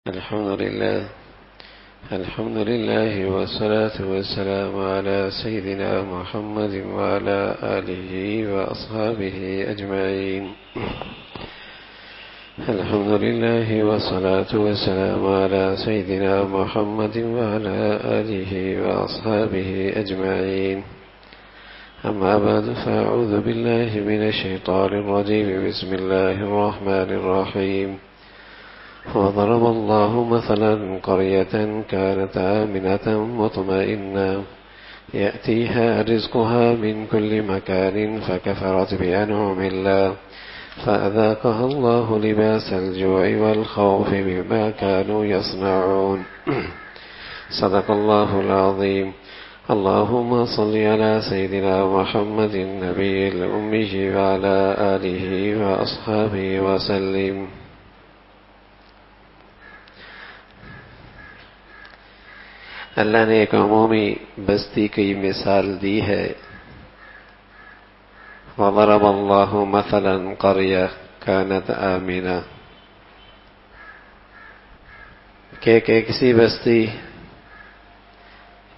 الحمد لله والصلاة والسلام على سيدنا محمد وعلى آله وأصحابه أجمعين. الحمد لله والصلاة والسلام على سيدنا محمد وعلى آله وأصحابه أجمعين. أما بعد، فأعوذ بالله من الشيطان الرجيم. بسم الله الرحمن الرحيم. وضرب الله مثلا قرية كانت آمنة مطمئنة يأتيها رزقها من كل مكان فكفرت بأنعم الله فأذاقها الله لباس الجوع والخوف بما كانوا يصنعون. صدق الله العظيم. اللهم صل على سيدنا محمد النبي الأمي وعلى آله وأصحابه وسلم. اللہ نے ایک عمومی بستی کی مثال دی ہے. وضرب اللہ مثلا قریہ کانت آمنہ، کہ ایک ایسی بستی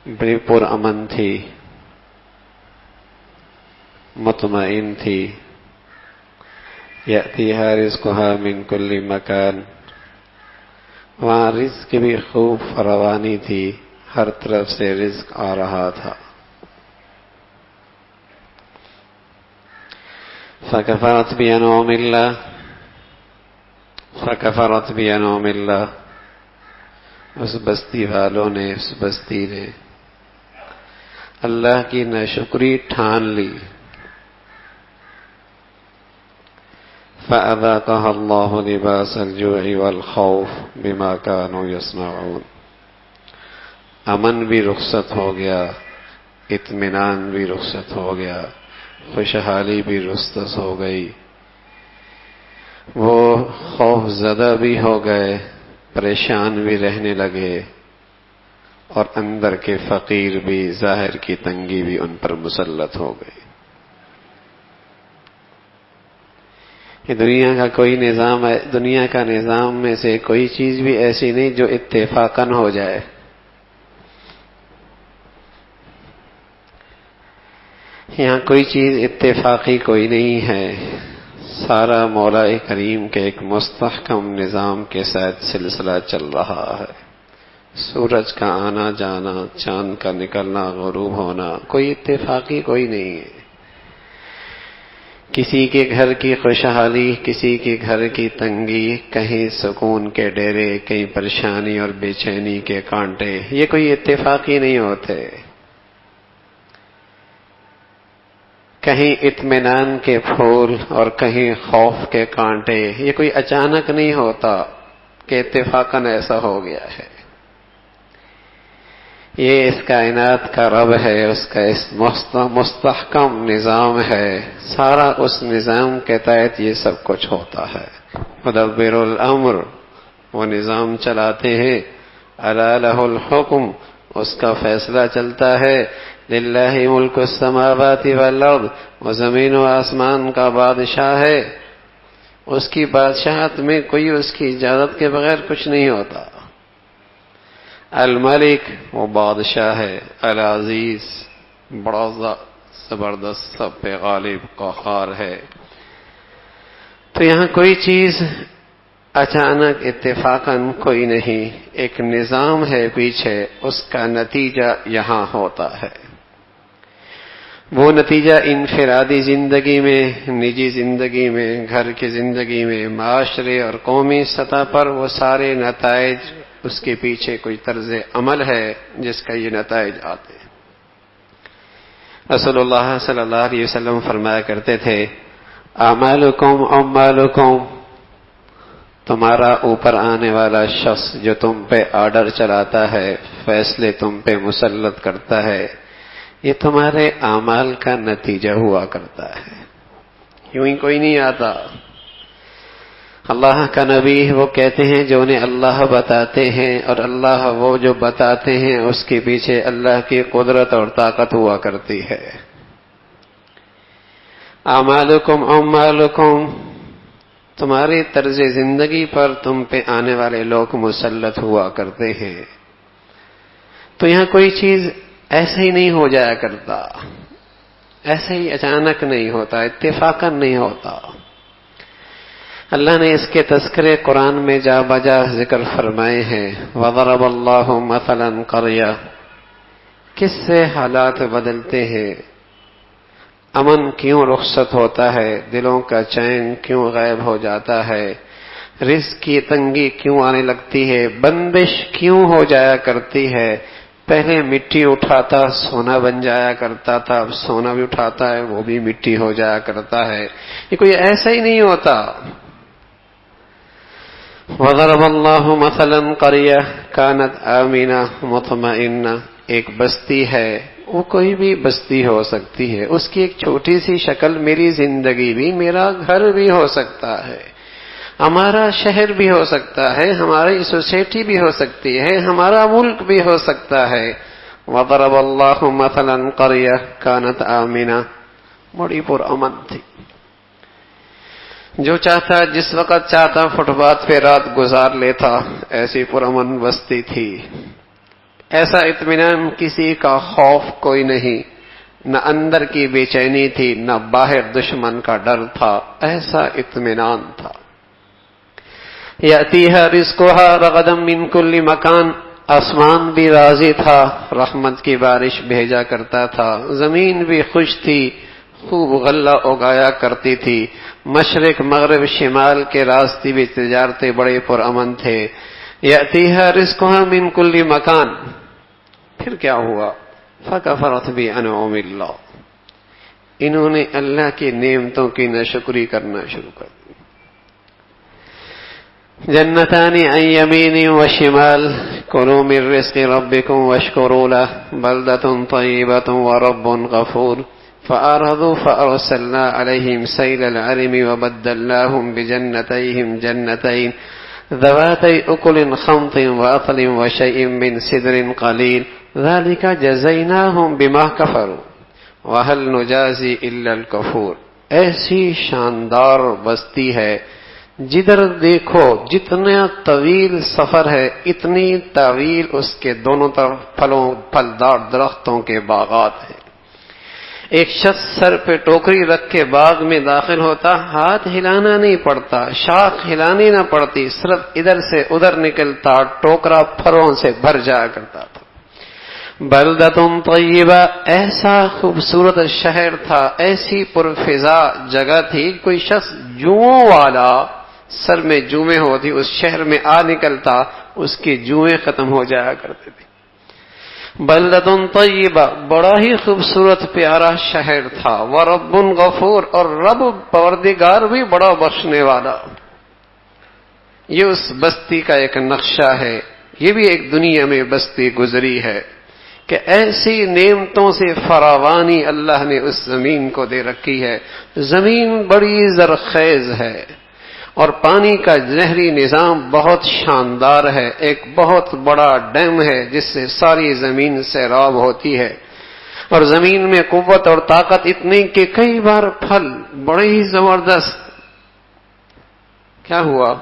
بڑی پرامن تھی، مطمئن تھی. یأتیہا رزقہا من کل مکان، وہاں رزق بھی خوب فراوانی تھی، ہر طرف سے رزق آ رہا تھا. فکفرت بانعم اللہ، اس بستی والوں نے، اس بستی نے اللہ کی ناشکری ٹھان لی. فأذاقها الله لباس الجوع والخوف بما كانوا يصنعون. امن بھی رخصت ہو گیا، اطمینان بھی رخصت ہو گیا، خوشحالی بھی رخصت ہو گئی. وہ خوف زدہ بھی ہو گئے، پریشان بھی رہنے لگے، اور اندر کے فقیر بھی، ظاہر کی تنگی بھی ان پر مسلط ہو گئی. یہ دنیا کا کوئی نظام ہے، دنیا کا نظام میں سے کوئی چیز بھی ایسی نہیں جو اتفاقاً ہو جائے. یہاں کوئی چیز اتفاقی کوئی نہیں ہے، سارا مولا کریم کے ایک مستحکم نظام کے ساتھ سلسلہ چل رہا ہے. سورج کا آنا جانا، چاند کا نکلنا، غروب ہونا، کوئی اتفاقی کوئی نہیں ہے. کسی کے گھر کی خوشحالی، کسی کے گھر کی تنگی، کہیں سکون کے ڈیرے، کہیں پریشانی اور بے چینی کے کانٹے، یہ کوئی اتفاقی نہیں ہوتے. کہیں اطمینان کے پھول اور کہیں خوف کے کانٹے، یہ کوئی اچانک نہیں ہوتا کہ اتفاقاً ایسا ہو گیا ہے. یہ اس کائنات کا رب ہے، اس کا اس مستحکم نظام ہے. سارا اس نظام کے تحت یہ سب کچھ ہوتا ہے. مدبر الامر، وہ نظام چلاتے ہیں. الا لہ الحکم، اس کا فیصلہ چلتا ہے. للہ ملک السماوات والارض، وہ زمین و آسمان کا بادشاہ ہے. اس کی بادشاہت میں کوئی اس کی اجازت کے بغیر کچھ نہیں ہوتا. الملک، وہ بادشاہ ہے. العزیز، بڑا زبردست، سب پہ غالب، قہار ہے. تو یہاں کوئی چیز اچانک اتفاقاً کوئی نہیں، ایک نظام ہے پیچھے، اس کا نتیجہ یہاں ہوتا ہے. وہ نتیجہ انفرادی زندگی میں، نجی زندگی میں، گھر کی زندگی میں، معاشرے اور قومی سطح پر، وہ سارے نتائج، اس کے پیچھے کوئی طرز عمل ہے جس کا یہ نتائج آتے ہیں. رسول اللہ صلی اللہ علیہ وسلم فرمایا کرتے تھے، اعمالکم عمالکم، تمہارا اوپر آنے والا شخص جو تم پہ آرڈر چلاتا ہے، فیصلے تم پہ مسلط کرتا ہے، یہ تمہارے اعمال کا نتیجہ ہوا کرتا ہے، یوں ہی کوئی نہیں آتا. اللہ کا نبی وہ کہتے ہیں جو انہیں اللہ بتاتے ہیں، اور اللہ وہ جو بتاتے ہیں اس کے پیچھے اللہ کی قدرت اور طاقت ہوا کرتی ہے. اعمالکم عمالکم، تمہاری طرز زندگی پر تم پہ آنے والے لوگ مسلط ہوا کرتے ہیں. تو یہاں کوئی چیز ایسے ہی نہیں ہو جایا کرتا، ایسے ہی اچانک نہیں ہوتا، اتفاقاً نہیں ہوتا. اللہ نے اس کے تذکرے قرآن میں جا بجا ذکر فرمائے ہیں. وَضَرَبَ اللَّهُ مَثَلًا قَرْيَةً. کس سے حالات بدلتے ہیں، امن کیوں رخصت ہوتا ہے، دلوں کا چین کیوں غائب ہو جاتا ہے، رزق کی تنگی کیوں آنے لگتی ہے، بندش کیوں ہو جایا کرتی ہے. پہلے مٹی اٹھاتا سونا بن جایا کرتا تھا، اب سونا بھی اٹھاتا ہے وہ بھی مٹی ہو جایا کرتا ہے. یہ کوئی ایسا ہی نہیں ہوتا. وَضَرَبَ اللَّهُ مَثَلًا قَرْيَةً كَانَتْ آمِنَةً مُطْمَئِنَّةً. ایک بستی ہے، وہ کوئی بھی بستی ہو سکتی ہے، اس کی ایک چھوٹی سی شکل میری زندگی بھی، میرا گھر بھی ہو سکتا ہے، ہمارا شہر بھی ہو سکتا ہے، ہماری سوسائٹی بھی ہو سکتی ہے، ہمارا ملک بھی ہو سکتا ہے. وَضَرَبَ اللَّهُ مَثَلًا قَرْيَةً كَانَتْ آمِنَةً. بڑی پرامن تھی، جو چاہتا جس وقت چاہتا فٹ پاتھ پہ رات گزار لیتا، ایسی پرامن بستی تھی. ایسا اطمینان، کسی کا خوف کوئی نہیں، نہ اندر کی بے چینی تھی، نہ باہر دشمن کا ڈر تھا، ایسا اطمینان تھا. یأتیہا رزقہا رغدا من کل مکان. آسمان بھی راضی تھا، رحمت کی بارش بھیجا کرتا تھا، زمین بھی خوش تھی، خوب غلہ اگایا کرتی تھی، مشرق مغرب شمال کے راستے بھی تجارتیں بڑے پرامن تھے. یأتیہا رزقہا من کل مکان. پھر کیا ہوا؟ فکفرت بانعم اللہ. انہوں نے اللہ کی نعمتوں کی ناشکری کرنا شروع کر دی. جنتان عن یمین و شمال کلوا من رزق ربکم واشکروا له بلدۃ طیبۃ ورب غفور. فأعرضوا فأرسلنا عليهم سيل العرم وبدلناهم بجنتيهم جنتين ذواتي أكل خمط وأثل وشيء من سدر قليل ذلك جزيناهم بما كفروا وهل نجازي إلا الكفور. ایسی شاندار بستی ہے، جدھر دیکھو جتنا طویل سفر ہے اتنی طویل اس کے دونوں طرف پھلدار درختوں کے باغات ہیں. ایک شخص سر پہ ٹوکری رکھ کے باغ میں داخل ہوتا، ہاتھ ہلانا نہیں پڑتا، شاخ ہلانی نہ پڑتی، صرف ادھر سے ادھر نکلتا، ٹوکرا پھلوں سے بھر جایا کرتا تھا. بلدۃ طیبہ. ایسا خوبصورت شہر تھا، ایسی پرفضا جگہ تھی، کوئی شخص جوؤں والا سر میں جوئیں ہوتی اس شہر میں آ نکلتا، اس کی جوئیں ختم ہو جایا کرتے تھے. بلدۃ طیبہ، بڑا ہی خوبصورت پیارا شہر تھا. ورب غفور، اور رب پروردگار بھی بڑا بخشنے والا. یہ اس بستی کا ایک نقشہ ہے. یہ بھی ایک دنیا میں بستی گزری ہے کہ ایسی نعمتوں سے فراوانی اللہ نے اس زمین کو دے رکھی ہے. زمین بڑی زرخیز ہے اور پانی کا نہری نظام بہت شاندار ہے. ایک بہت بڑا ڈیم ہے جس سے ساری زمین سیراب ہوتی ہے، اور زمین میں قوت اور طاقت اتنی کہ کئی بار پھل بڑے ہی زبردست. کیا ہوا؟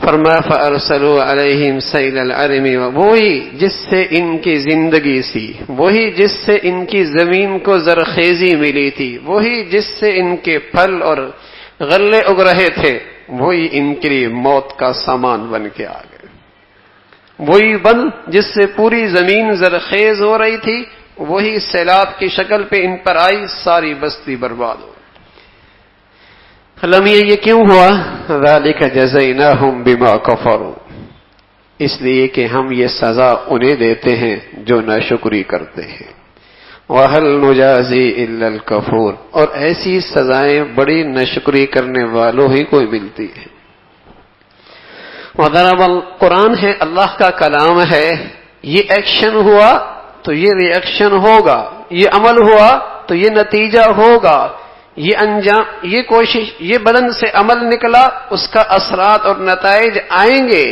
فرمایا فارسلوا علیہم سیل العرم. وہی جس سے ان کی زندگی سی، وہی جس سے ان کی زمین کو زرخیزی ملی تھی، وہی جس سے ان کے پھل اور غلے اگ رہے تھے، وہی ان کے لیے موت کا سامان بن کے آ گئے. وہی بن جس سے پوری زمین زرخیز ہو رہی تھی، وہی سیلاب کی شکل پہ ان پر آئی، ساری بستی برباد ہو. یہ کیوں ہوا؟ ذَلِكَ جَزَيْنَاهُمْ بِمَا كَفَرُوا. اس لیے کہ ہم یہ سزا انہیں دیتے ہیں جو ناشکری کرتے ہیں. وَهَلْ نُجَازِي إِلَّا الْكَفُورَ. اور ایسی سزائیں بڑی ناشکری کرنے والوں ہی کو ملتی ہیں. قرآن ہے، اللہ کا کلام ہے. یہ ایکشن ہوا تو یہ ری ایکشن ہوگا، یہ عمل ہوا تو یہ نتیجہ ہوگا، یہ انجام، یہ کوشش، یہ بدن سے عمل نکلا، اس کا اثرات اور نتائج آئیں گے.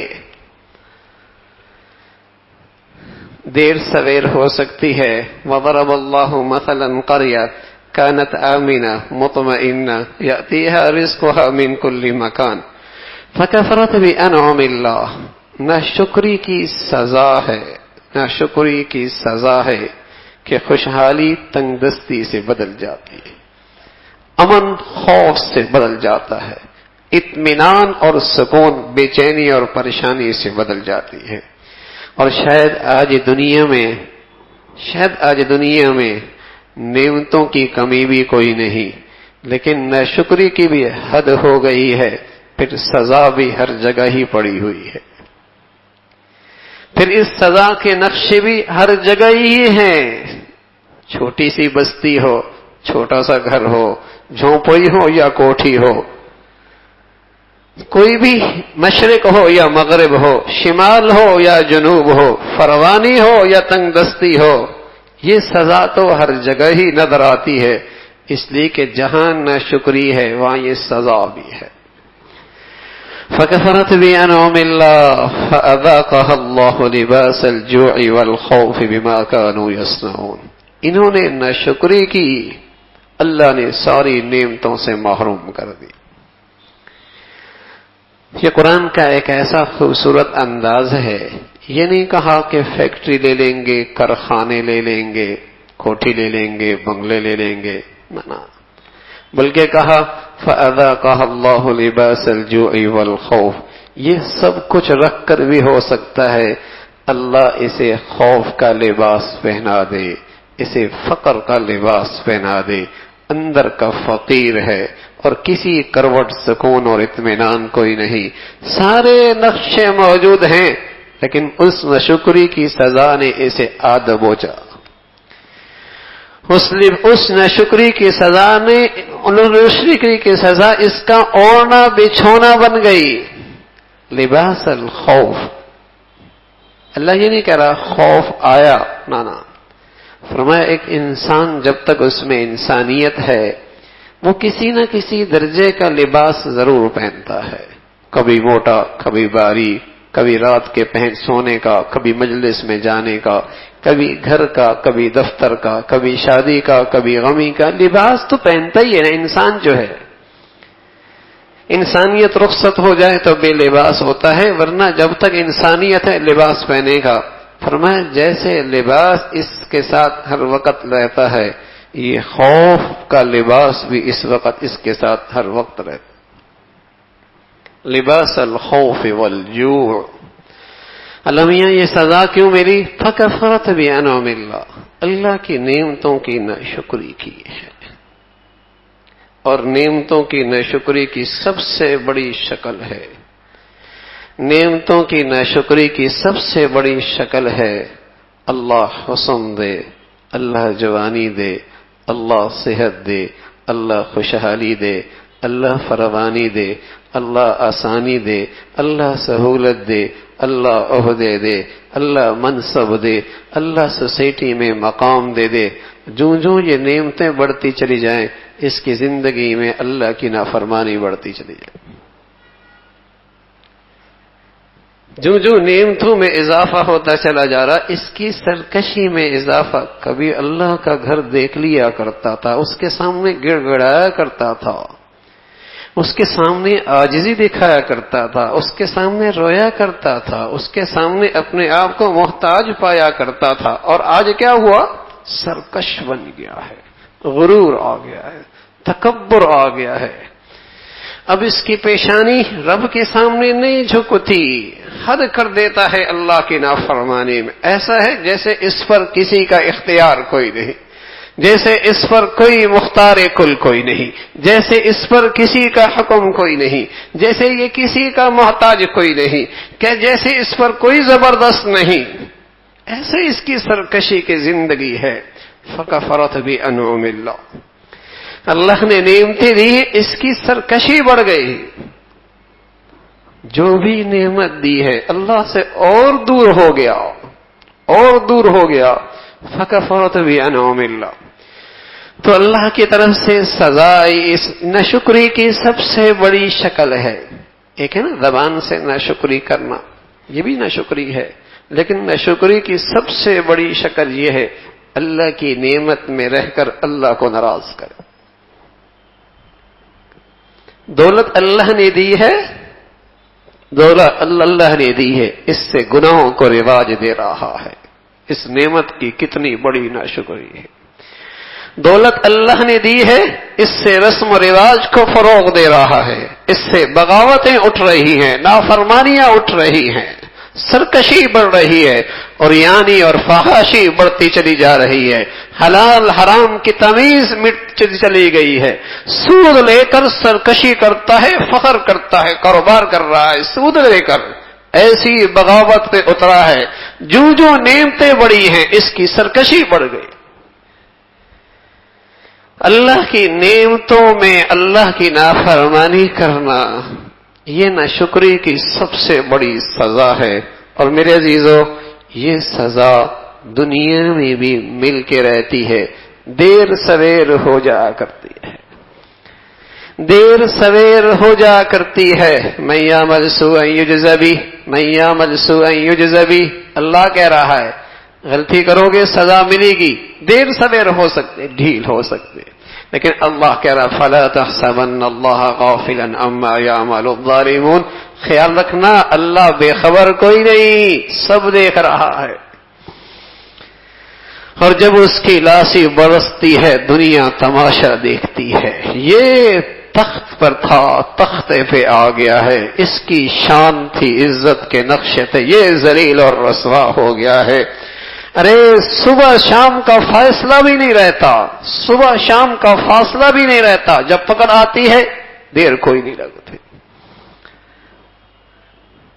دیر سویر ہو سکتی ہے. وَضَرَبَ اللَّهُ مَثَلًا قَرْيَةً كانت آمنة مطمئنة يأتيها رزقها من كل مكان فكفرت بأنعم اللہ. ناشکری کی سزا ہے، ناشکری کی سزا ہے کہ خوشحالی تنگ دستی سے بدل جاتی ہے، امن خوف سے بدل جاتا ہے، اطمینان اور سکون بے چینی اور پریشانی سے بدل جاتی ہے. اور شاید آج دنیا میں نعمتوں کی کمی بھی کوئی نہیں، لیکن ناشکری کی بھی حد ہو گئی ہے، پھر سزا بھی ہر جگہ ہی پڑی ہوئی ہے، پھر اس سزا کے نقشے بھی ہر جگہ ہی ہیں. چھوٹی سی بستی ہو، چھوٹا سا گھر ہو، جھونپڑی ہو یا کوٹھی ہو، کوئی بھی مشرق ہو یا مغرب ہو، شمال ہو یا جنوب ہو، فروانی ہو یا تنگ دستی ہو، یہ سزا تو ہر جگہ ہی نظر آتی ہے، اس لیے کہ جہاں ناشکری ہے وہاں یہ سزا بھی ہے. فَكَفَرَتْ بِأَنْعُمِ اللَّهِ فَأَذَاقَهَا اللَّهُ لِبَاسَ الْجُوعِ وَالْخَوْفِ بِمَا كَانُوا يَصْنَعُونَ. انہوں نے ناشکری کی، اللہ نے ساری نعمتوں سے محروم کر دی. یہ قرآن کا ایک ایسا خوبصورت انداز ہے. یہ نہیں کہا کہ فیکٹری لے لیں گے، کارخانے لے لیں گے، کوٹھی لے لیں گے، بنگلے لے لیں گے، نہ، بلکہ کہا فَأَذَاقَهَا اللَّهُ لِبَاسَ الْجُوعِ وَالْخَوْفِ. یہ سب کچھ رکھ کر بھی ہو سکتا ہے اللہ اسے خوف کا لباس پہنا دے، اسے فقر کا لباس پہنا دے. اندر کا فقیر ہے اور کسی کروٹ سکون اور اطمینان کوئی نہیں، سارے نقشے موجود ہیں، لیکن اس ناشکری کی سزا نے اسے آ دبوچا. اس ناشکری کی سزا نے، ناشکری کی سزا اس کا اوڑھنا بچھونا بن گئی. لباس الخوف. اللہ یہ نہیں کہہ رہا خوف آیا، نہ، فرمایا ایک انسان جب تک اس میں انسانیت ہے وہ کسی نہ کسی درجے کا لباس ضرور پہنتا ہے، کبھی موٹا، کبھی باری، کبھی رات کے سونے کا، کبھی مجلس میں جانے کا، کبھی گھر کا، کبھی دفتر کا، کبھی شادی کا، کبھی غمی کا. لباس تو پہنتا ہی ہے انسان جو ہے. انسانیت رخصت ہو جائے تو بے لباس ہوتا ہے، ورنہ جب تک انسانیت ہے لباس پہنے گا. فرمایا جیسے لباس اس کے ساتھ ہر وقت رہتا ہے، یہ خوف کا لباس بھی اس وقت اس کے ساتھ ہر وقت رہتا. لباس الخوف والجوع. اللہ میاں یہ سزا کیوں ملی؟ فَكَفَرَتْ بِأَنْعُمِ اللَّهِ. اللہ کی نعمتوں کی ناشکری کی ہے، اور نعمتوں کی ناشکری کی سب سے بڑی شکل ہے، نعمتوں کی ناشکری کی سب سے بڑی شکل ہے اللہ حسن دے، اللہ جوانی دے، اللہ صحت دے، اللہ خوشحالی دے، اللہ فراوانی دے، اللہ آسانی دے، اللہ سہولت دے، اللہ عہدے دے، اللہ منصب دے، اللہ سوسائٹی میں مقام دے دے. جو یہ نعمتیں بڑھتی چلی جائیں اس کی زندگی میں اللہ کی نافرمانی بڑھتی چلی جائے. جو نعمتوں میں اضافہ ہوتا چلا جا رہا، اس کی سرکشی میں اضافہ. کبھی اللہ کا گھر دیکھ لیا کرتا تھا، اس کے سامنے گڑ گڑایا کرتا تھا، اس کے سامنے عاجزی دکھایا کرتا تھا، اس کے سامنے رویا کرتا تھا، اس کے سامنے اپنے آپ کو محتاج پایا کرتا تھا. اور آج کیا ہوا؟ سرکش بن گیا ہے، غرور آ گیا ہے، تکبر آ گیا ہے. اب اس کی پیشانی رب کے سامنے نہیں جھکتی، حد کر دیتا ہے اللہ کی نافرمانی میں. ایسا ہے جیسے اس پر کسی کا اختیار کوئی نہیں، جیسے اس پر کوئی مختار کل کوئی نہیں، جیسے اس پر کسی کا حکم کوئی نہیں، جیسے یہ کسی کا محتاج کوئی نہیں، کہ جیسے اس پر کوئی زبردست نہیں. ایسے اس کی سرکشی کی زندگی ہے. فَكَفَرَتْ بِأَنْعُمِ اللَّهِ. اللہ نے نعمتیں دی، اس کی سرکشی بڑھ گئی. جو بھی نعمت دی ہے اللہ سے اور دور ہو گیا، اور دور ہو گیا. فَكَفَرَتْ بِأَنْعُمِ اللَّهِ. تو اللہ کی طرف سے سزا اس ناشکری کی سب سے بڑی شکل ہے. ایک ہے نا زبان سے ناشکری کرنا، یہ بھی ناشکری ہے، لیکن ناشکری کی سب سے بڑی شکل یہ ہے اللہ کی نعمت میں رہ کر اللہ کو ناراض کرے. دولت اللہ نے دی ہے، دولت اللہ نے دی ہے، اس سے گناہوں کو رواج دے رہا ہے. اس نعمت کی کتنی بڑی ناشکری ہے. دولت اللہ نے دی ہے، اس سے رسم و رواج کو فروغ دے رہا ہے، اس سے بغاوتیں اٹھ رہی ہیں، نافرمانیاں اٹھ رہی ہیں، سرکشی بڑھ رہی ہے، اور یعنی اور فحاشی بڑھتی چلی جا رہی ہے. حلال حرام کی تمیز مٹ چلی گئی ہے. سود لے کر سرکشی کرتا ہے، فخر کرتا ہے، کاروبار کر رہا ہے سود لے کر، ایسی بغاوت پہ اترا ہے. جو نعمتیں بڑی ہیں اس کی سرکشی بڑھ گئی. اللہ کی نعمتوں میں اللہ کی نافرمانی کرنا یہ ناشکری کی سب سے بڑی سزا ہے. اور میرے عزیزو، یہ سزا دنیا میں بھی مل کے رہتی ہے، دیر سویر ہو جایا کرتی ہے، دیر سویر ہو جا کرتی ہے. من یعمل سوءا یجز بہ، من یعمل سوءا یجز بہ. اللہ کہہ رہا ہے غلطی کرو گے سزا ملے گی، دیر سویر ہو سکتے، ڈھیل ہو سکتے، لیکن اللہ کہہ رہا فلا تحسبن اللہ غافلا عما یعمل الظالمون. خیال رکھنا اللہ بے خبر کوئی نہیں، سب دیکھ رہا ہے. اور جب اس کی لاسی برستی ہے دنیا تماشا دیکھتی ہے. یہ تخت پر تھا، تختے پہ آ گیا ہے، اس کی شان تھی، عزت کے نقشے تھے، یہ ذلیل اور رسوا ہو گیا ہے. ارے صبح شام کا فاصلہ بھی نہیں رہتا، صبح شام کا فاصلہ بھی نہیں رہتا، جب پکڑ آتی ہے دیر کوئی نہیں لگتی.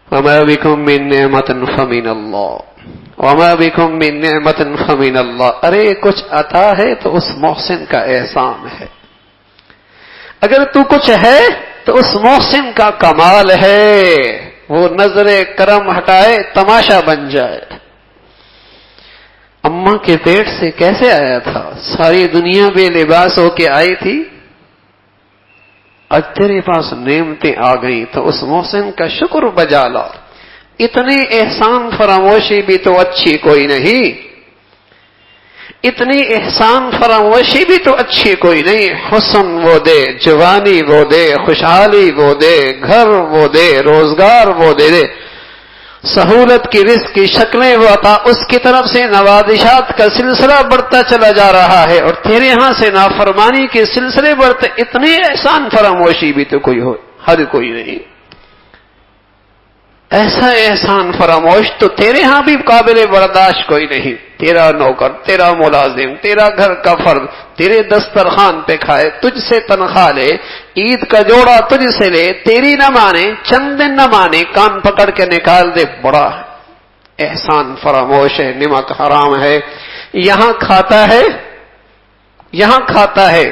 وما بكم من نعمت فمن اللہ، وما بكم من نعمت فمن اللہ. ارے کچھ عطا ہے تو اس محسن کا احسان ہے. اگر تو کچھ ہے تو اس محسن کا کمال ہے. وہ نظر کرم ہٹائے تماشا بن جائے. اماں کے پیٹ سے کیسے آیا تھا؟ ساری دنیا بے لباس ہو کے آئی تھی، آج تیرے پاس نعمتیں آ گئیں تو اس محسن کا شکر بجا لا. اتنی احسان فراموشی بھی تو اچھی کوئی نہیں، اتنی احسان فراموشی بھی تو اچھی کوئی نہیں. حسن وہ دے، جوانی وہ دے، خوشحالی وہ دے، گھر وہ دے، روزگار وہ دے دے، سہولت کی رزق کی شکلیں وہ عطا. اس کی طرف سے نوازشات کا سلسلہ بڑھتا چلا جا رہا ہے، اور تیرے ہاں سے نافرمانی کے سلسلے بڑھتے. اتنی احسان فراموشی بھی تو کوئی ہو، ہر کوئی نہیں. ایسا احسان فراموش تو تیرے ہاں بھی قابل برداشت کوئی نہیں. تیرا نوکر، تیرا ملازم، تیرا گھر کا فرد تیرے دسترخوان پہ کھائے، تجھ سے تنخواہ لے، عید کا جوڑا تجھ سے لے، تیری نہ مانے، چند دن نہ مانے، کان پکڑ کے نکال دے. بڑا احسان فراموش ہے، نمک حرام ہے. یہاں کھاتا ہے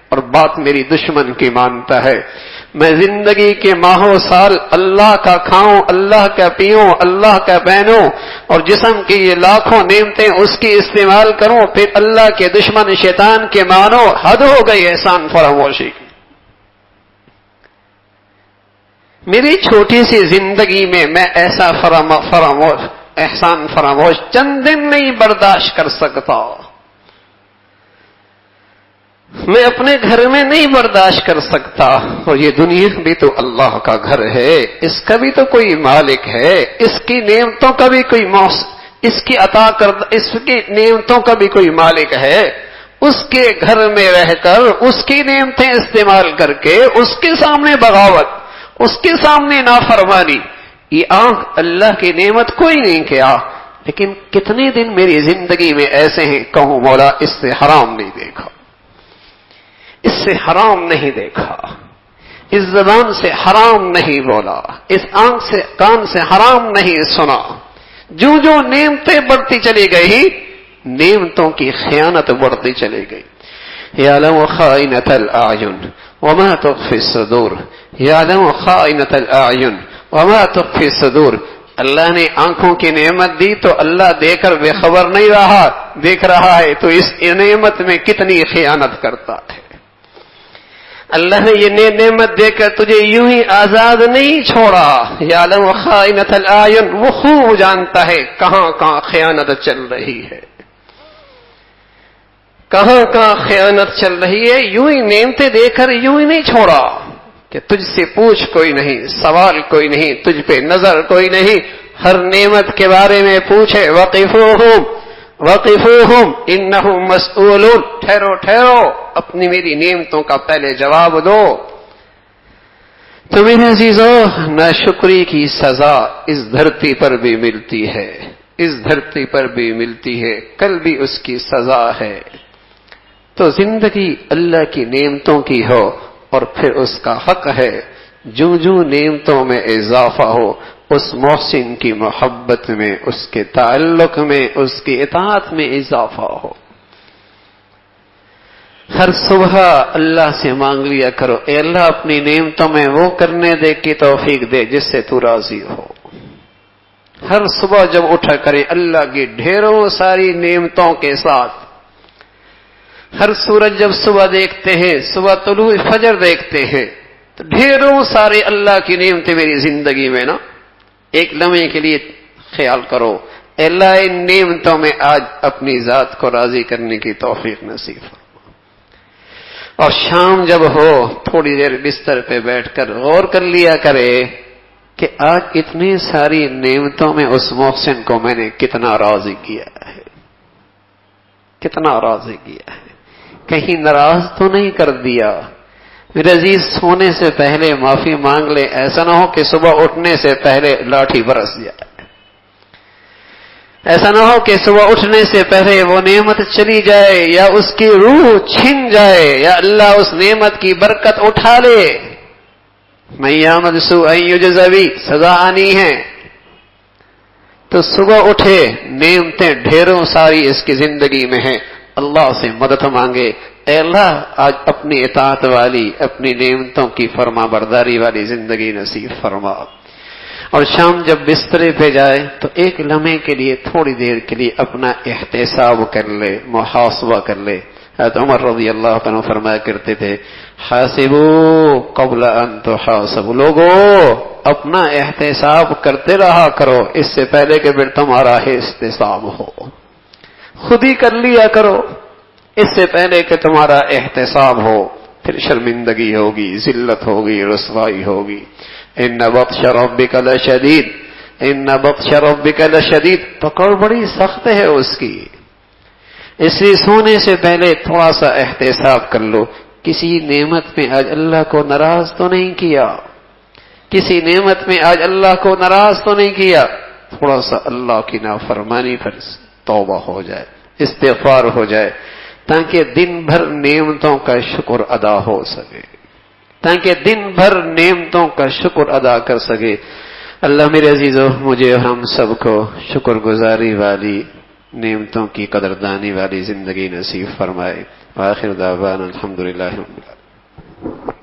اور بات میری دشمن کی مانتا ہے. میں زندگی کے ماہوں سال اللہ کا کھاؤں، اللہ کا پیوں، اللہ کا پہنوں، اور جسم کی یہ لاکھوں نعمتیں اس کی استعمال کروں، پھر اللہ کے دشمن شیطان کے مانو. حد ہو گئی احسان فراموشی. میری چھوٹی سی زندگی میں ایسا احسان فراموش چند دن نہیں برداشت کر سکتا. میں اپنے گھر میں نہیں برداشت کر سکتا. اور یہ دنیا بھی تو اللہ کا گھر ہے، اس کا بھی تو کوئی مالک ہے، اس کی نعمتوں کا بھی کوئی اس کی عطا کردہ، اس کی نعمتوں کا بھی کوئی مالک ہے. اس کے گھر میں رہ کر اس کی نعمتیں استعمال کر کے اس کے سامنے بغاوت، اس کے سامنے نافرمانی. یہ آنکھ اللہ کی نعمت کوئی نہیں کیا، لیکن کتنے دن میری زندگی میں ایسے ہیں کہوں مولا اس سے حرام نہیں دیکھا، اس سے حرام نہیں دیکھا، اس زبان سے حرام نہیں بولا، اس آنکھ سے کان سے حرام نہیں سنا. جو نعمتیں بڑھتی چلی گئی، نعمتوں کی خیانت بڑھتی چلی گئی. یعلم خائنۃ الاعین وما تخفی الصدور، یعلم خائنۃ الاعین وما تخفی الصدور. اللہ نے آنکھوں کی نعمت دی تو اللہ دے کر بے خبر نہیں رہا، دیکھ رہا ہے تو اس نعمت میں کتنی خیانت کرتا ہے. اللہ نے یہ نعمت دے کر تجھے یوں ہی آزاد نہیں چھوڑا. یعلم خائنۃ الاعین، وہ خوب جانتا ہے کہاں کہاں خیانت چل رہی ہے. کہاں کہاں خیانت چل رہی ہے، یوں ہی نعمتیں دے کر یوں ہی نہیں چھوڑا کہ تجھ سے پوچھ کوئی نہیں، سوال کوئی نہیں، تجھ پہ نظر کوئی نہیں، ہر نعمت کے بارے میں پوچھے وقفوہم انہم مسئولون، ٹھہرو ٹھہرو، اپنی میری نعمتوں کا پہلے جواب دو۔ تو میرے عزیزو، ناشکری کی سزا اس دھرتی پر بھی ملتی ہے، اس دھرتی پر بھی ملتی ہے، کل بھی اس کی سزا ہے۔ تو زندگی اللہ کی نعمتوں کی ہو اور پھر اس کا حق ہے جو جو نعمتوں میں اضافہ ہو، اس محسن کی محبت میں، اس کے تعلق میں، اس کی اطاعت میں اضافہ ہو۔ ہر صبح اللہ سے مانگ لیا کرو، اے اللہ اپنی نعمتوں میں وہ کرنے دے کی توفیق دے جس سے تو راضی ہو۔ ہر صبح جب اٹھا کریں اللہ کی ڈھیروں ساری نعمتوں کے ساتھ۔ ہر سورج جب صبح دیکھتے ہیں، صبح طلوع فجر دیکھتے ہیں، تو ڈھیروں سارے اللہ کی نعمتیں میری زندگی میں نا، ایک لمحے کے لیے خیال کرو، اے اللہ ان نعمتوں میں آج اپنی ذات کو راضی کرنے کی توفیق نصیب فرما۔ اور شام جب ہو تھوڑی دیر بستر پہ بیٹھ کر غور کر لیا کرے کہ آج اتنی ساری نعمتوں میں اس محسن کو میں نے کتنا راضی کیا ہے، کتنا راضی کیا ہے، کہیں ناراض تو نہیں کر دیا۔ میرے عزیز، سونے سے پہلے معافی مانگ لے، ایسا نہ ہو کہ صبح اٹھنے سے پہلے لاٹھی برس جائے، ایسا نہ ہو کہ صبح اٹھنے سے پہلے وہ نعمت چلی جائے یا اس کی روح چھن جائے یا اللہ اس نعمت کی برکت اٹھا لے۔ من یعمل سوءا یجز بہ، سزا آنی ہے۔ تو صبح اٹھے، نعمتیں ڈھیروں ساری اس کی زندگی میں ہیں، اللہ سے مدد مانگے، اے اللہ آج اپنی اطاعت والی، اپنی نعمتوں کی فرما برداری والی زندگی نصیب فرما۔ اور شام جب بسترے پہ جائے تو ایک لمحے کے لیے، تھوڑی دیر کے لیے اپنا احتساب کر لے، محاسبہ کر لے۔ حضرت عمر رضی اللہ عنہ فرمایا کرتے تھے، حاسبو قبل ان تحاسبوا، لوگو اپنا احتساب کرتے رہا کرو اس سے پہلے کہ پھر تمہارا احتساب ہو۔ خود ہی کر لیا کرو اس سے پہلے کہ تمہارا احتساب ہو، پھر شرمندگی ہوگی، ذلت ہوگی، رسوائی ہوگی۔ ان بطش ربک لشدید، ان بطش ربک لشدید، پکڑ بڑی سخت ہے اس کی۔ اس لیے سونے سے پہلے تھوڑا سا احتساب کر لو، کسی نعمت میں آج اللہ کو ناراض تو نہیں کیا، کسی نعمت میں آج اللہ کو ناراض تو نہیں کیا۔ تھوڑا سا اللہ کی نافرمانی پر توبہ ہو جائے، استغفار ہو جائے، تاکہ دن بھر نعمتوں کا شکر ادا ہو سکے، تاکہ دن بھر نعمتوں کا شکر ادا کر سکے۔ اللہ میرے عزیزو، مجھے اور ہم سب کو شکر گزاری والی، نعمتوں کی قدردانی والی زندگی نصیب فرمائے۔ وآخر دعوانا الحمدللہ رب العالمین۔